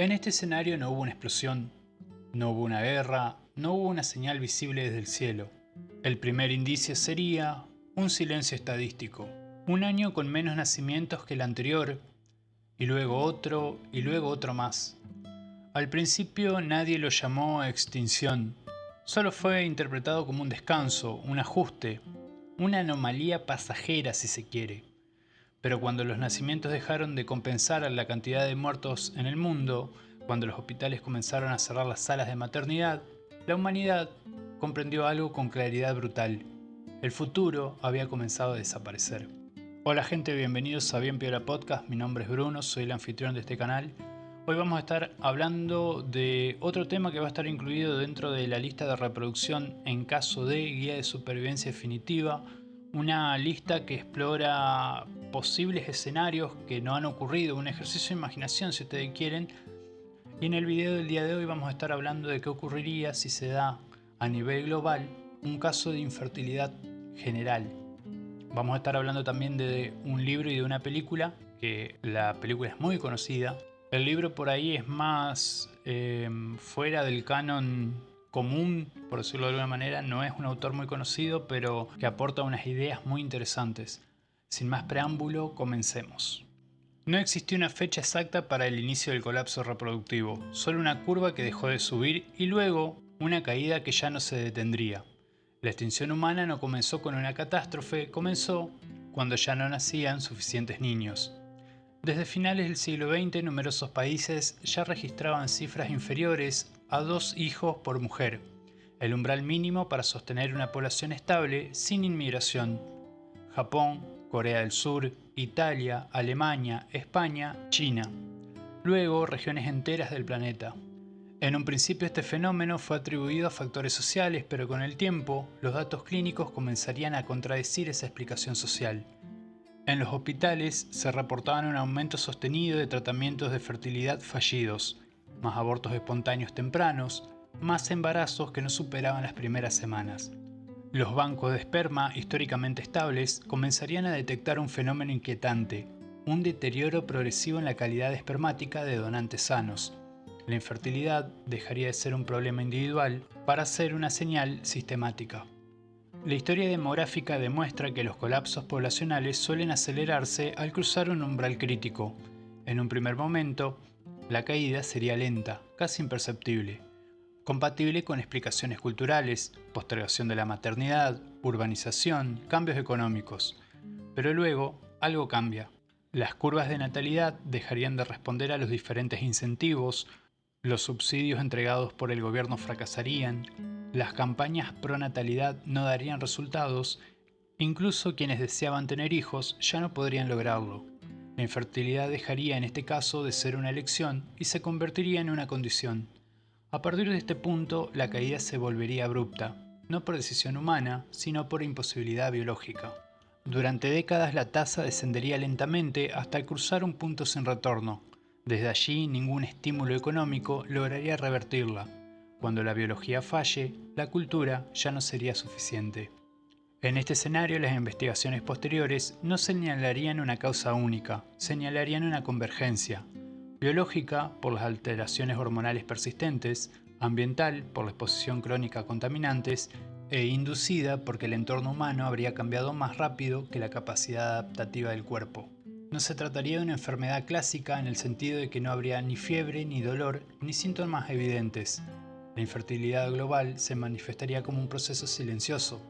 En este escenario no hubo una explosión, no hubo una guerra, no hubo una señal visible desde el cielo. El primer indicio sería un silencio estadístico. Un año con menos nacimientos que el anterior, y luego otro más. Al principio nadie lo llamó extinción, solo fue interpretado como un descanso, un ajuste, una anomalía pasajera si se quiere. Pero cuando los nacimientos dejaron de compensar a la cantidad de muertos en el mundo, cuando los hospitales comenzaron a cerrar las salas de maternidad, la humanidad comprendió algo con claridad brutal. El futuro había comenzado a desaparecer. Hola gente, bienvenidos a Bien Piola Podcast, mi nombre es Bruno, soy el anfitrión de este canal. Hoy vamos a estar hablando de otro tema que va a estar incluido dentro de la lista de reproducción en caso de guía de supervivencia definitiva, una lista que explora posibles escenarios que no han ocurrido, un ejercicio de imaginación si ustedes quieren. Y en el video del día de hoy vamos a estar hablando de qué ocurriría si se da a nivel global un caso de infertilidad general. Vamos a estar hablando también de un libro y de una película, que la película es muy conocida. El libro por ahí es más fuera del canon común, por decirlo de alguna manera. No es un autor muy conocido, pero que aporta unas ideas muy interesantes. Sin más preámbulo, comencemos. No existió una fecha exacta para el inicio del colapso reproductivo, solo una curva que dejó de subir y luego una caída que ya no se detendría. La extinción humana no comenzó con una catástrofe, comenzó cuando ya no nacían suficientes niños. Desde finales del siglo XX, numerosos países ya registraban cifras inferiores a 2 hijos por mujer, el umbral mínimo para sostener una población estable sin inmigración. Japón, Corea del Sur, Italia, Alemania, España, China. Luego, regiones enteras del planeta. En un principio este fenómeno fue atribuido a factores sociales, pero con el tiempo los datos clínicos comenzarían a contradecir esa explicación social. En los hospitales se reportaban un aumento sostenido de tratamientos de fertilidad fallidos, más abortos espontáneos tempranos, más embarazos que no superaban las primeras semanas. Los bancos de esperma, históricamente estables, comenzarían a detectar un fenómeno inquietante, un deterioro progresivo en la calidad espermática de donantes sanos. La infertilidad dejaría de ser un problema individual para ser una señal sistemática. La historia demográfica demuestra que los colapsos poblacionales suelen acelerarse al cruzar un umbral crítico. En un primer momento, la caída sería lenta, casi imperceptible, compatible con explicaciones culturales, postergación de la maternidad, urbanización, cambios económicos. Pero luego, algo cambia. Las curvas de natalidad dejarían de responder a los diferentes incentivos, los subsidios entregados por el gobierno fracasarían, las campañas pro natalidad no darían resultados, incluso quienes deseaban tener hijos ya no podrían lograrlo. La infertilidad dejaría en este caso de ser una elección y se convertiría en una condición. A partir de este punto, la caída se volvería abrupta, no por decisión humana, sino por imposibilidad biológica. Durante décadas la tasa descendería lentamente hasta cruzar un punto sin retorno. Desde allí, ningún estímulo económico lograría revertirla. Cuando la biología falle, la cultura ya no sería suficiente. En este escenario, las investigaciones posteriores no señalarían una causa única, señalarían una convergencia. Biológica, por las alteraciones hormonales persistentes, ambiental, por la exposición crónica a contaminantes, e inducida porque el entorno humano habría cambiado más rápido que la capacidad adaptativa del cuerpo. No se trataría de una enfermedad clásica en el sentido de que no habría ni fiebre, ni dolor, ni síntomas evidentes. La infertilidad global se manifestaría como un proceso silencioso.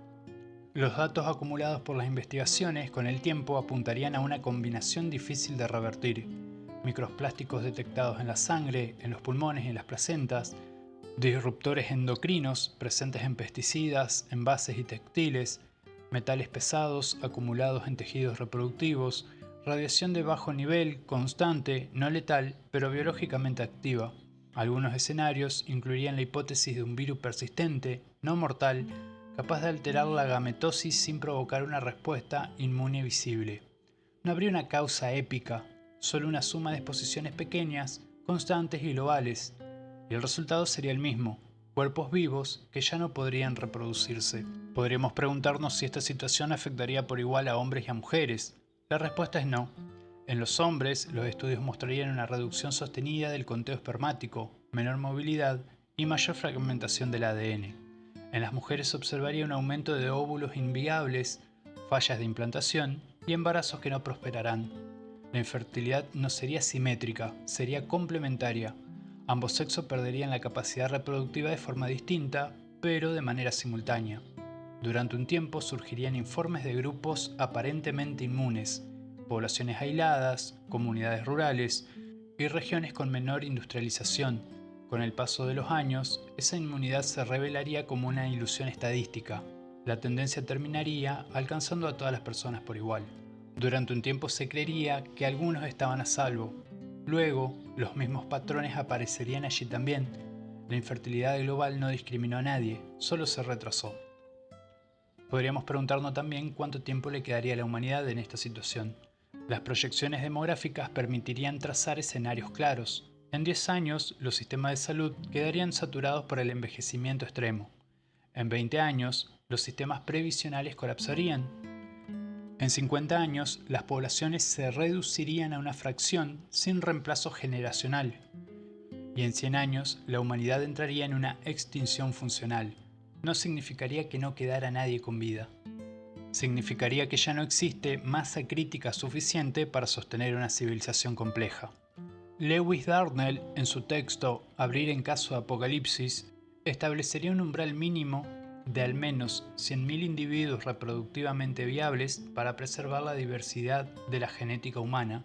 Los datos acumulados por las investigaciones con el tiempo apuntarían a una combinación difícil de revertir. Microplásticos detectados en la sangre, en los pulmones y en las placentas, disruptores endocrinos presentes en pesticidas, envases y textiles, metales pesados acumulados en tejidos reproductivos, radiación de bajo nivel, constante, no letal, pero biológicamente activa. Algunos escenarios incluirían la hipótesis de un virus persistente, no mortal, capaz de alterar la gametosis sin provocar una respuesta inmune visible. No habría una causa épica, solo una suma de exposiciones pequeñas, constantes y globales, y el resultado sería el mismo: cuerpos vivos que ya no podrían reproducirse. Podríamos preguntarnos si esta situación afectaría por igual a hombres y a mujeres. La respuesta es no. En los hombres, los estudios mostrarían una reducción sostenida del conteo espermático, menor movilidad y mayor fragmentación del ADN. En las mujeres se observaría un aumento de óvulos inviables, fallas de implantación y embarazos que no prosperarán. La infertilidad no sería simétrica, sería complementaria. Ambos sexos perderían la capacidad reproductiva de forma distinta, pero de manera simultánea. Durante un tiempo surgirían informes de grupos aparentemente inmunes, poblaciones aisladas, comunidades rurales y regiones con menor industrialización. Con el paso de los años, esa inmunidad se revelaría como una ilusión estadística. La tendencia terminaría alcanzando a todas las personas por igual. Durante un tiempo se creería que algunos estaban a salvo. Luego, los mismos patrones aparecerían allí también. La infertilidad global no discriminó a nadie, solo se retrasó. Podríamos preguntarnos también cuánto tiempo le quedaría a la humanidad en esta situación. Las proyecciones demográficas permitirían trazar escenarios claros. En 10 años, los sistemas de salud quedarían saturados por el envejecimiento extremo. En 20 años, los sistemas previsionales colapsarían. En 50 años, las poblaciones se reducirían a una fracción sin reemplazo generacional. Y en 100 años, la humanidad entraría en una extinción funcional. No significaría que no quedara nadie con vida. Significaría que ya no existe masa crítica suficiente para sostener una civilización compleja. Lewis Darnell, en su texto Abrir en caso de apocalipsis, establecería un umbral mínimo de al menos 100.000 individuos reproductivamente viables para preservar la diversidad de la genética humana.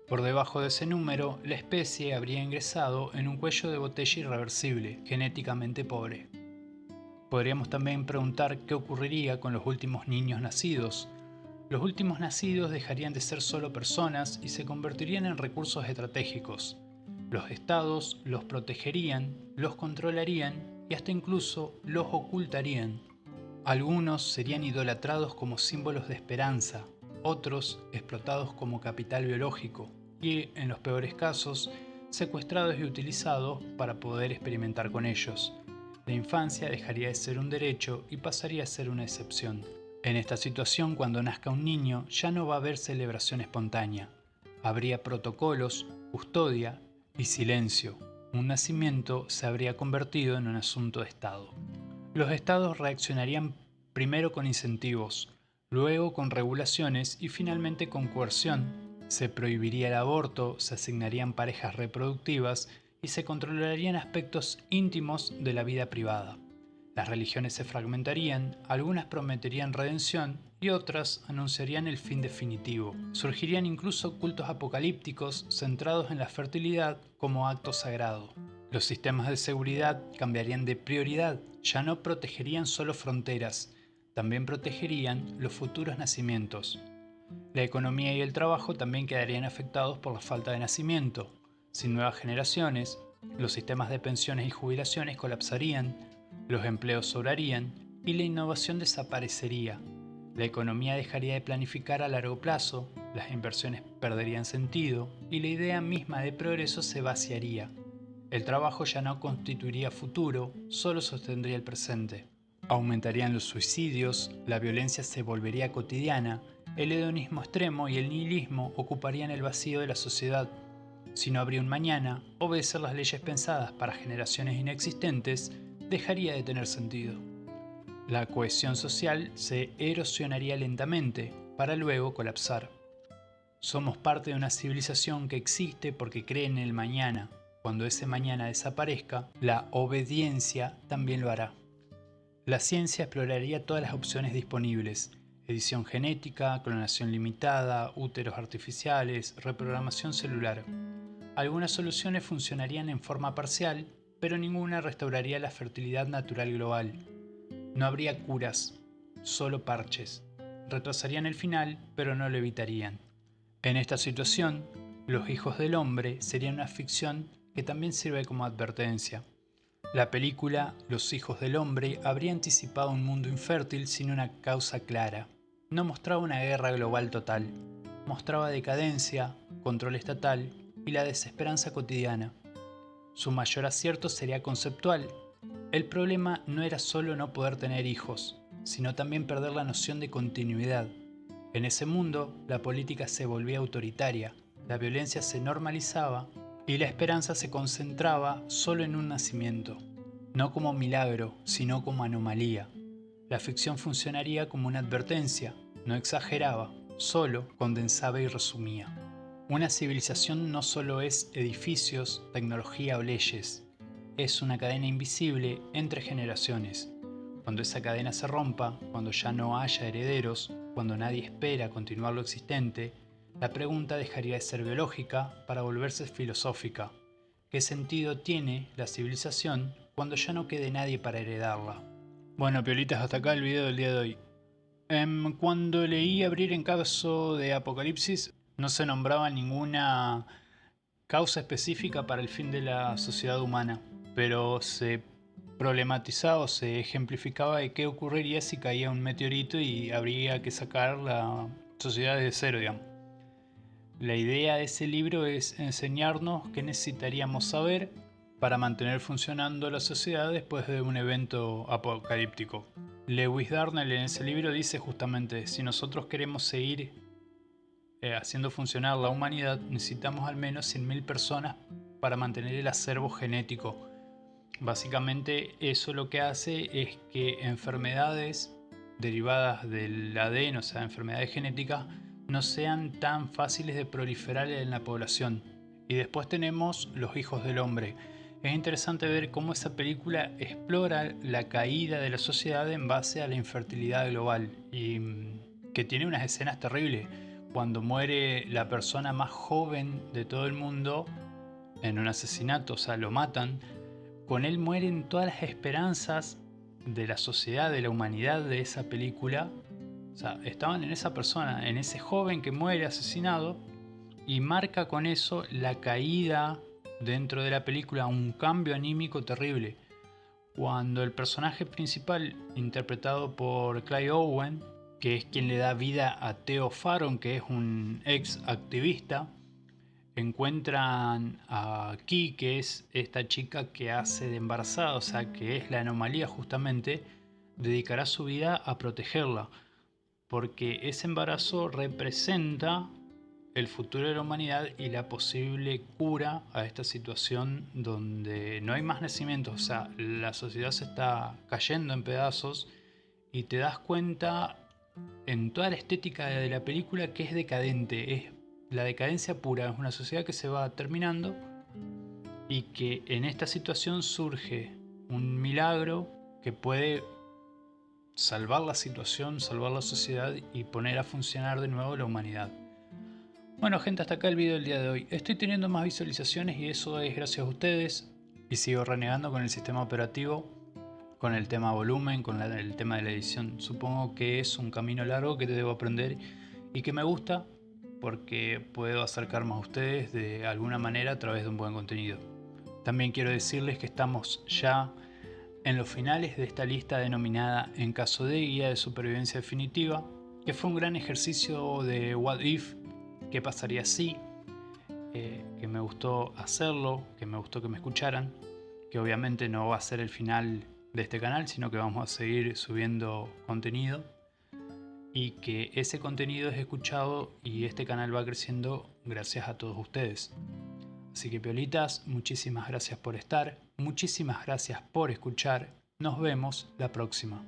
Por debajo de ese número, la especie habría ingresado en un cuello de botella irreversible, genéticamente pobre. Podríamos también preguntar qué ocurriría con los últimos niños nacidos. Los últimos nacidos dejarían de ser solo personas y se convertirían en recursos estratégicos. Los estados los protegerían, los controlarían y hasta incluso los ocultarían. Algunos serían idolatrados como símbolos de esperanza, otros explotados como capital biológico y, en los peores casos, secuestrados y utilizados para poder experimentar con ellos. La infancia dejaría de ser un derecho y pasaría a ser una excepción. En esta situación, cuando nazca un niño, ya no va a haber celebración espontánea. Habría protocolos, custodia y silencio. Un nacimiento se habría convertido en un asunto de Estado. Los estados reaccionarían primero con incentivos, luego con regulaciones y finalmente con coerción. Se prohibiría el aborto, se asignarían parejas reproductivas y se controlarían aspectos íntimos de la vida privada. Las religiones se fragmentarían, algunas prometerían redención y otras anunciarían el fin definitivo. Surgirían incluso cultos apocalípticos centrados en la fertilidad como acto sagrado. Los sistemas de seguridad cambiarían de prioridad, ya no protegerían solo fronteras, también protegerían los futuros nacimientos. La economía y el trabajo también quedarían afectados por la falta de nacimiento. Sin nuevas generaciones, los sistemas de pensiones y jubilaciones colapsarían, los empleos sobrarían y la innovación desaparecería. La economía dejaría de planificar a largo plazo, las inversiones perderían sentido y la idea misma de progreso se vaciaría. El trabajo ya no constituiría futuro, solo sostendría el presente. Aumentarían los suicidios, la violencia se volvería cotidiana, el hedonismo extremo y el nihilismo ocuparían el vacío de la sociedad. Si no habría un mañana, obedecer las leyes pensadas para generaciones inexistentes dejaría de tener sentido. La cohesión social se erosionaría lentamente, para luego colapsar. Somos parte de una civilización que existe porque cree en el mañana. Cuando ese mañana desaparezca, la obediencia también lo hará. La ciencia exploraría todas las opciones disponibles: edición genética, clonación limitada, úteros artificiales, reprogramación celular. Algunas soluciones funcionarían en forma parcial, pero ninguna restauraría la fertilidad natural global. No habría curas, solo parches. Retrasarían el final, pero no lo evitarían. En esta situación, los hijos del hombre serían una ficción que también sirve como advertencia. La película Los hijos del hombre habría anticipado un mundo infértil sin una causa clara. No mostraba una guerra global total, mostraba decadencia, control estatal y la desesperanza cotidiana. Su mayor acierto sería conceptual. El problema no era solo no poder tener hijos, sino también perder la noción de continuidad. En ese mundo, la política se volvía autoritaria, la violencia se normalizaba y la esperanza se concentraba solo en un nacimiento, no como milagro, sino como anomalía. La ficción funcionaría como una advertencia, no exageraba, solo condensaba y resumía. Una civilización no solo es edificios, tecnología o leyes, es una cadena invisible entre generaciones. Cuando esa cadena se rompa, cuando ya no haya herederos, cuando nadie espera continuar lo existente, la pregunta dejaría de ser biológica para volverse filosófica. ¿Qué sentido tiene la civilización cuando ya no quede nadie para heredarla? Bueno, piolitas, hasta acá el video del día de hoy. Cuando leí Abrir en caso de apocalipsis, no se nombraba ninguna causa específica para el fin de la sociedad humana, pero se problematizaba o se ejemplificaba de qué ocurriría si caía un meteorito y habría que sacar la sociedad desde cero, digamos. La idea de ese libro es enseñarnos qué necesitaríamos saber para mantener funcionando la sociedad después de un evento apocalíptico. Lewis Darnell en ese libro dice justamente, si nosotros queremos seguir haciendo funcionar la humanidad, necesitamos al menos 100.000 personas para mantener el acervo genético. Básicamente eso lo que hace es que enfermedades derivadas del ADN, o sea, enfermedades genéticas, no sean tan fáciles de proliferar en la población. Y después tenemos Los hijos del hombre. Es interesante ver cómo esa película explora la caída de la sociedad en base a la infertilidad global y que tiene unas escenas terribles. Cuando muere la persona más joven de todo el mundo en un asesinato, o sea, lo matan, con él mueren todas las esperanzas de la sociedad, de la humanidad de esa película. O sea, estaban en esa persona, en ese joven que muere asesinado, y marca con eso la caída dentro de la película, un cambio anímico terrible. Cuando el personaje principal, interpretado por Clive Owen, que es quien le da vida a Theo Faron, que es un ex activista, encuentran a Ki, que es esta chica que hace de embarazada, o sea, que es la anomalía justamente, dedicará su vida a protegerla, porque ese embarazo representa el futuro de la humanidad y la posible cura a esta situación donde no hay más nacimientos, o sea, la sociedad se está cayendo en pedazos y te das cuenta en toda la estética de la película que es decadente, es la decadencia pura, es una sociedad que se va terminando y que en esta situación surge un milagro que puede salvar la situación, salvar la sociedad y poner a funcionar de nuevo la humanidad. Bueno gente, hasta acá el video del día de hoy. Estoy teniendo más visualizaciones y eso es gracias a ustedes. Y sigo renegando con el sistema operativo, con el tema volumen, con el tema de la edición. Supongo que es un camino largo que debo aprender y que me gusta porque puedo acercarme a ustedes de alguna manera a través de un buen contenido. También quiero decirles que estamos ya en los finales de esta lista denominada En caso de guía de supervivencia definitiva, que fue un gran ejercicio de what if, qué pasaría si, que me gustó hacerlo, que me gustó que me escucharan, que obviamente no va a ser el final de este canal, sino que vamos a seguir subiendo contenido y que ese contenido es escuchado y este canal va creciendo gracias a todos ustedes. Así que piolitas, muchísimas gracias por estar, muchísimas gracias por escuchar, nos vemos la próxima.